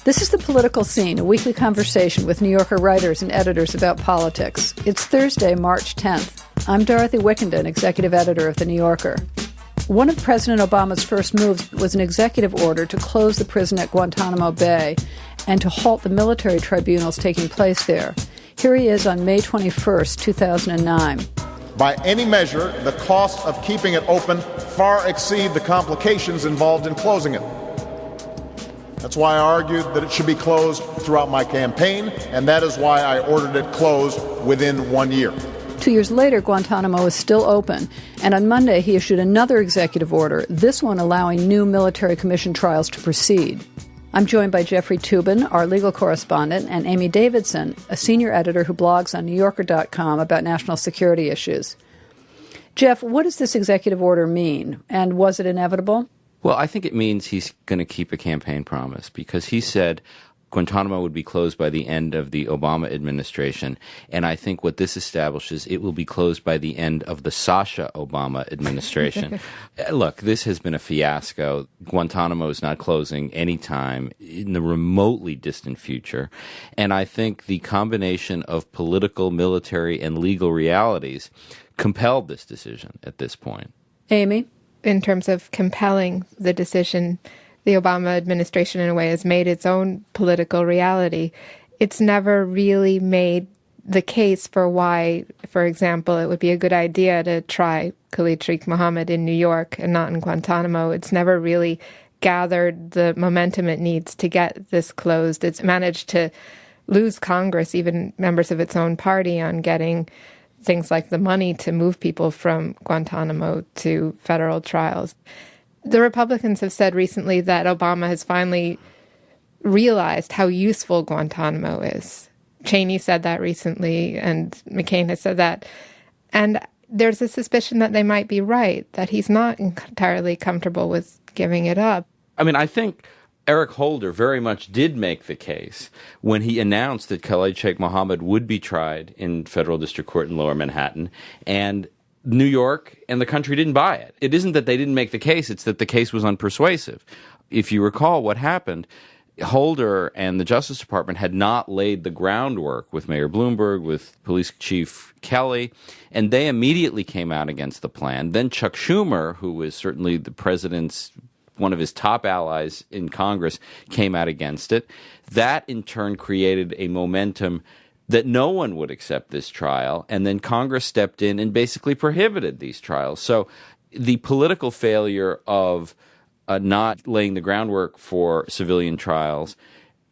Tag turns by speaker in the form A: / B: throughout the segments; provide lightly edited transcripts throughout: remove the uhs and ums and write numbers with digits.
A: This is The Political Scene, a weekly conversation with New Yorker writers and editors about politics. It's Thursday, March 10th. I'm Dorothy Wickenden, executive editor of The New Yorker. One of President Obama's first moves was an executive order to close the prison at Guantanamo Bay and to halt the military tribunals taking place there. Here he is on May 21st, 2009.
B: By any measure, the cost of keeping it open far exceed the complications involved in closing it. That's why I argued that it should be closed throughout my campaign, and that is why I ordered it closed within 1 year.
A: 2 years later, Guantanamo is still open, and on Monday he issued another executive order, this one allowing new military commission trials to proceed. I'm joined by Jeffrey Toobin, our legal correspondent, and Amy Davidson, a senior editor who blogs on NewYorker.com about national security issues. Jeff, what does this executive order mean, and was it inevitable?
C: Well, I think it means he's going to keep a campaign promise because he said Guantanamo would be closed by the end of the Obama administration. And I think what this establishes, it will be closed by the end of the Sasha Obama administration. Look, this has been a fiasco. Guantanamo is not closing anytime in the remotely distant future. And I think the combination of political, military, and legal realities compelled this decision at this point.
A: Amy?
D: In terms of compelling the decision, the Obama administration, in a way, has made its own political reality. It's never really made the case for why, for example, it would be a good idea to try Khalid Sheikh Mohammed in New York and not in Guantanamo. It's never really gathered the momentum it needs to get this closed. It's managed to lose Congress, even members of its own party, on getting things like the money to move people from Guantanamo to federal trials. The Republicans have said recently that Obama has finally realized how useful Guantanamo is. Cheney said that recently, and McCain has said that. And there's a suspicion that they might be right, that he's not entirely comfortable with giving it up.
C: I mean, I think Eric Holder very much did make the case when he announced that Khalid Sheikh Mohammed would be tried in federal district court in Lower Manhattan, and New York and the country didn't buy it. It isn't that they didn't make the case, it's that the case was unpersuasive. If you recall what happened, Holder and the Justice Department had not laid the groundwork with Mayor Bloomberg, with Police Chief Kelly, and they immediately came out against the plan. Then Chuck Schumer, who was certainly the president's one of his top allies in Congress, came out against it. That, in turn, created a momentum that no one would accept this trial, and then Congress stepped in and basically prohibited these trials. So the political failure of not laying the groundwork for civilian trials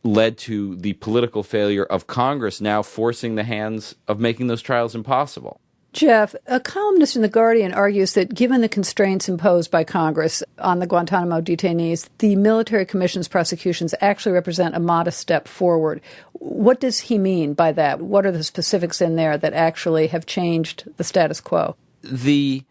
C: led to the political failure of Congress now forcing the hands of making those trials impossible.
A: Jeff, a columnist in The Guardian argues that given the constraints imposed by Congress on the Guantanamo detainees, the military commission's prosecutions actually represent a modest step forward. What does he mean by that? What are the specifics in there that actually have changed the status quo?
C: The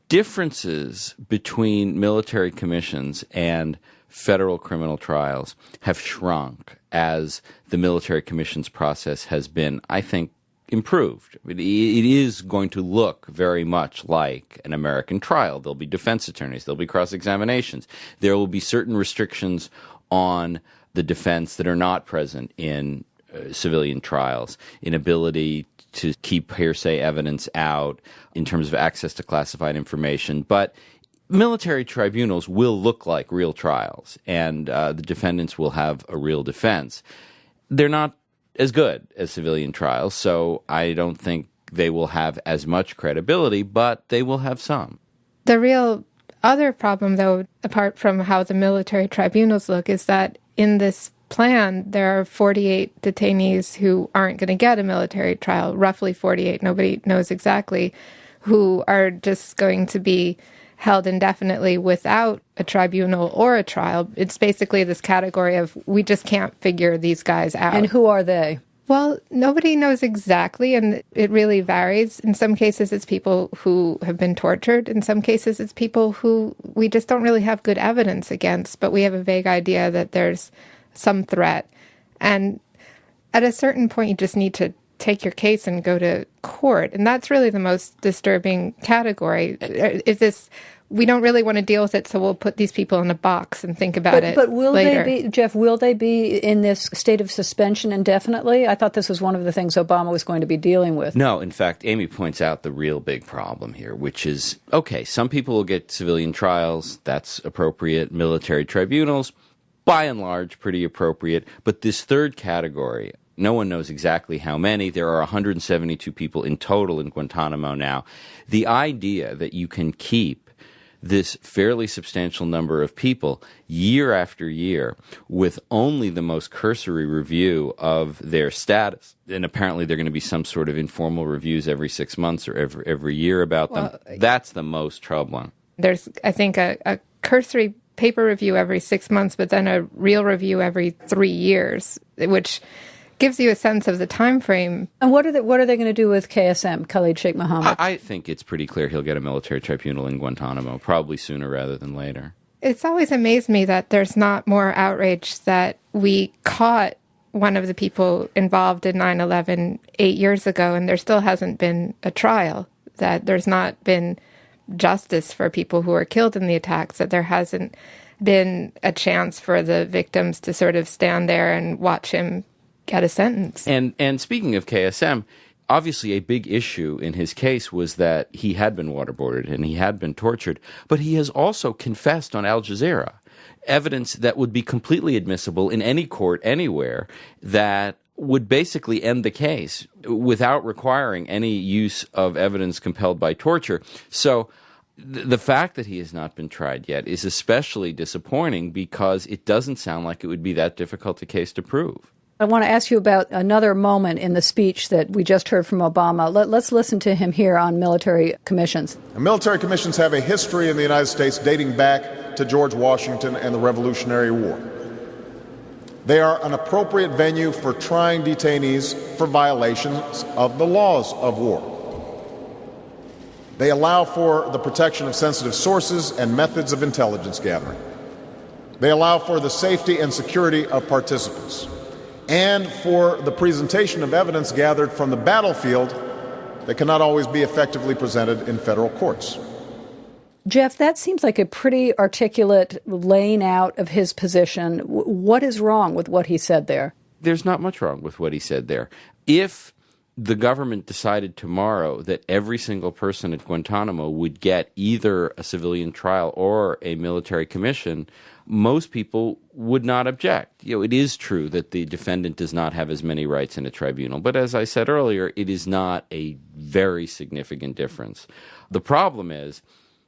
C: differences between military commissions and federal criminal trials have shrunk as the military commissions process has been, I think, improved. It is going to look very much like an American trial. There'll be defense attorneys. There'll be cross-examinations. There will be certain restrictions on the defense that are not present in civilian trials, inability to keep hearsay evidence out in terms of access to classified information. But military tribunals will look like real trials, and the defendants will have a real defense. They're not as good as civilian trials, so I don't think they will have as much credibility, but they will have some.
D: The real other problem, though, apart from how the military tribunals look, is that in this plan, there are 48 detainees who aren't going to get a military trial, roughly 48, nobody knows exactly, who are just going to be held indefinitely without a tribunal or a trial. It's basically this category of we just can't figure these guys out.
A: And who are they?
D: Well, nobody knows exactly, and it really varies. In some cases, it's people who have been tortured. In some cases, it's people who we just don't really have good evidence against, but we have a vague idea that there's some threat. And at a certain point, you just need to take your case and go to court. And that's really the most disturbing category. We don't really want to deal with it, so we'll put these people in a box and think about it
A: But will
D: later.
A: they be, Jeff, will they be in this state of suspension indefinitely? I thought this was one of the things Obama was going to be dealing with.
C: No, in fact, Amy points out the real big problem here, which is, okay, some people will get civilian trials. That's appropriate. Military tribunals, by and large, pretty appropriate. But this third category, no one knows exactly how many. There are 172 people in total in Guantanamo now. The idea that you can keep this fairly substantial number of people year after year with only the most cursory review of their status, and apparently there are going to be some sort of informal reviews every 6 months or every year about them, that's the most troubling.
D: There's, I think, a cursory paper review every 6 months, but then a real review every 3 years, which gives you a sense of the time frame.
A: And what are they going to do with KSM, Khalid Sheikh Mohammed?
C: I think it's pretty clear he'll get a military tribunal in Guantanamo, probably sooner rather than later.
D: It's always amazed me that there's not more outrage that we caught one of the people involved in 9/11 8 years ago, and there still hasn't been a trial, that there's not been justice for people who were killed in the attacks, that there hasn't been a chance for the victims to sort of stand there and watch him get a sentence.
C: And speaking of KSM, obviously a big issue in his case was that he had been waterboarded and he had been tortured, but he has also confessed on Al Jazeera, evidence that would be completely admissible in any court anywhere, that would basically end the case without requiring any use of evidence compelled by torture. So the fact that he has not been tried yet is especially disappointing because it doesn't sound like it would be that difficult a case to prove.
A: I want to ask you about another moment in the speech that we just heard from Obama. Let's listen to him here on military commissions.
B: Military commissions have a history in the United States dating back to George Washington and the Revolutionary War. They are an appropriate venue for trying detainees for violations of the laws of war. They allow for the protection of sensitive sources and methods of intelligence gathering. They allow for the safety and security of participants, and for the presentation of evidence gathered from the battlefield that cannot always be effectively presented in federal courts.
A: Jeff, that seems like a pretty articulate laying out of his position. What is wrong with what he said there?
C: There's not much wrong with what he said there. If the government decided tomorrow that every single person at Guantanamo would get either a civilian trial or a military commission, most people would not object. It is true that the defendant does not have as many rights in a tribunal, but as I said earlier, it is not a very significant difference. The problem is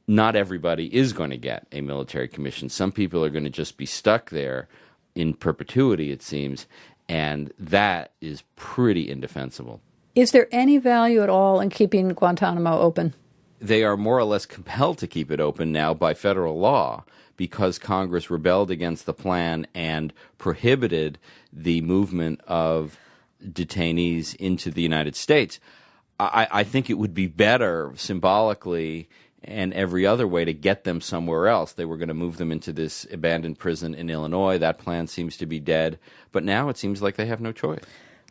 C: not everybody is going to get a military commission. Some people are going to just be stuck there in perpetuity, it seems, and that is pretty indefensible.
A: Is there any value at all in keeping Guantanamo open?
C: They are more or less compelled to keep it open now by federal law because Congress rebelled against the plan and prohibited the movement of detainees into the United States. I think it would be better symbolically and every other way to get them somewhere else. They were going to move them into this abandoned prison in Illinois. That plan seems to be dead. But now it seems like they have no choice.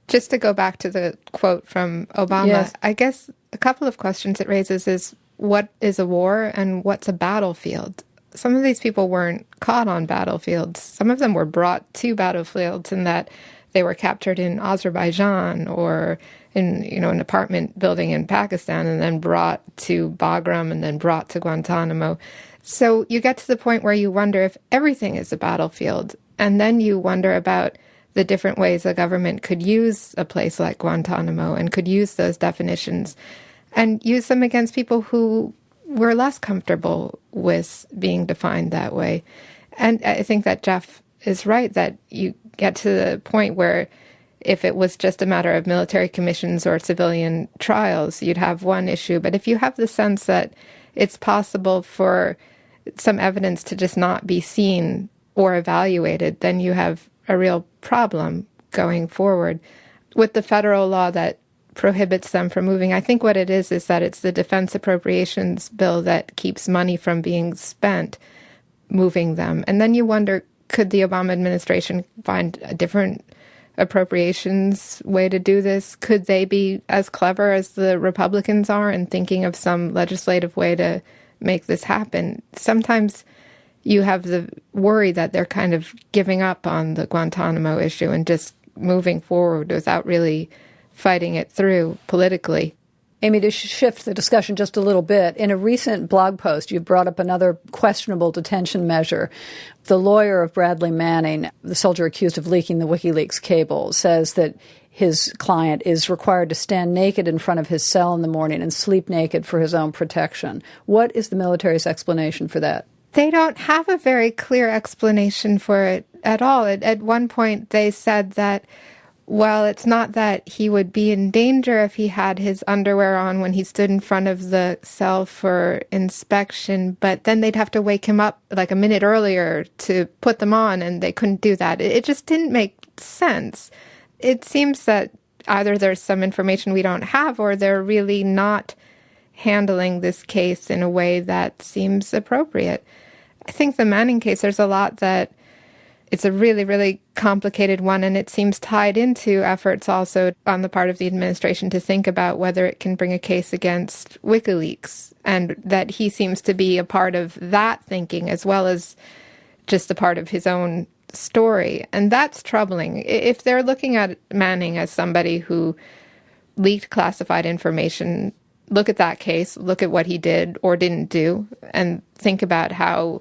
D: Just to go back to the quote from Obama,
A: yes.
D: I guess a couple of questions it raises is, what is a war and what's a battlefield? Some of these people weren't caught on battlefields. Some of them were brought to battlefields in that they were captured in Azerbaijan or in an apartment building in Pakistan and then brought to Bagram and then brought to Guantanamo. So you get to the point where you wonder if everything is a battlefield, and then you wonder about the different ways the government could use a place like Guantanamo and could use those definitions and use them against people who were less comfortable with being defined that way. And I think that Jeff is right, that you get to the point where if it was just a matter of military commissions or civilian trials, you'd have one issue. But if you have the sense that it's possible for some evidence to just not be seen or evaluated, then you have a real problem going forward. With the federal law that prohibits them from moving, I think what it is that it's the Defense Appropriations Bill that keeps money from being spent moving them. And then you wonder, could the Obama administration find a different appropriations way to do this? Could they be as clever as the Republicans are in thinking of some legislative way to make this happen? Sometimes you have the worry that they're kind of giving up on the Guantanamo issue and just moving forward without really fighting it through politically.
A: Amy, to shift the discussion just a little bit, in a recent blog post, you brought up another questionable detention measure. The lawyer of Bradley Manning, the soldier accused of leaking the WikiLeaks cable, says that his client is required to stand naked in front of his cell in the morning and sleep naked for his own protection. What is the military's explanation for that?
D: They don't have a very clear explanation for it at all. At one point, they said that, well, it's not that he would be in danger if he had his underwear on when he stood in front of the cell for inspection, but then they'd have to wake him up like a minute earlier to put them on, and they couldn't do that. It just didn't make sense. It seems that either there's some information we don't have, or they're really not handling this case in a way that seems appropriate. I think the Manning case, there's a lot that it's a really, really complicated one, and it seems tied into efforts also on the part of the administration to think about whether it can bring a case against WikiLeaks, and that he seems to be a part of that thinking as well as just a part of his own story. And that's troubling. If they're looking at Manning as somebody who leaked classified information, look at that case, look at what he did or didn't do, and think about how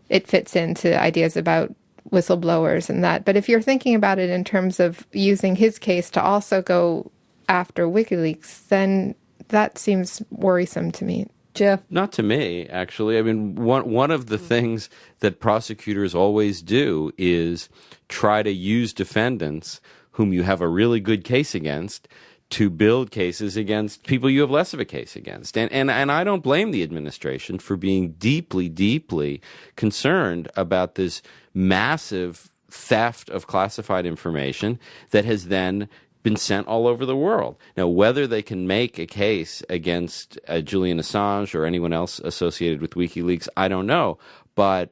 D: it fits into ideas about whistleblowers and that. But if you're thinking about it in terms of using his case to also go after WikiLeaks, then that seems worrisome to me.
A: Jeff?
C: Not to me, actually. I mean, one of the things that prosecutors always do is try to use defendants whom you have a really good case against to build cases against people you have less of a case against. And I don't blame the administration for being deeply, deeply concerned about this massive theft of classified information that has then been sent all over the world. Now, whether they can make a case against Julian Assange or anyone else associated with WikiLeaks, I don't know. But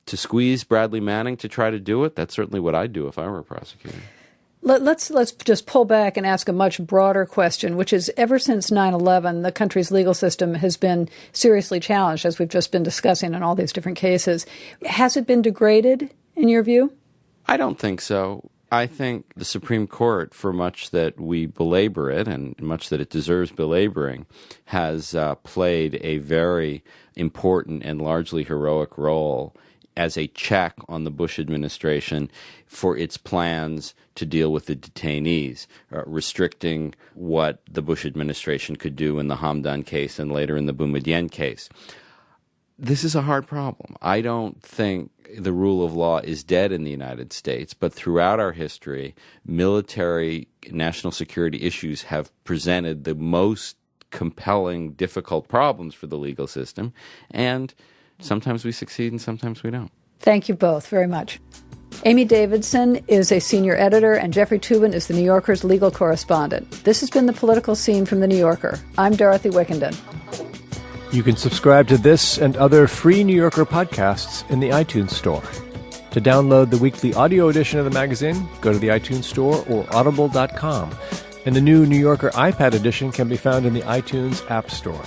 C: to squeeze Bradley Manning to try to do it, that's certainly what I'd do if I were a prosecutor.
A: Let's just pull back and ask a much broader question, which is, ever since 9/11, the country's legal system has been seriously challenged, as we've just been discussing in all these different cases. Has it been degraded, in your view?
C: I don't think so. I think the Supreme Court, for much that we belabor it and much that it deserves belaboring, has played a very important and largely heroic role as a check on the Bush administration for its plans to deal with the detainees, restricting what the Bush administration could do in the Hamdan case and later in the Boumediene case. This is a hard problem. I don't think the rule of law is dead in the United States, but throughout our history, military national security issues have presented the most compelling, difficult problems for the legal system, and sometimes we succeed and sometimes we don't.
A: Thank you both very much. Amy Davidson is a senior editor, and Jeffrey Toobin is the New Yorker's legal correspondent. This has been The Political Scene from The New Yorker. I'm Dorothy Wickenden.
E: You can subscribe to this and other free New Yorker podcasts in the iTunes Store. To download the weekly audio edition of the magazine, go to the iTunes Store or audible.com. And the new New Yorker iPad edition can be found in the iTunes App Store.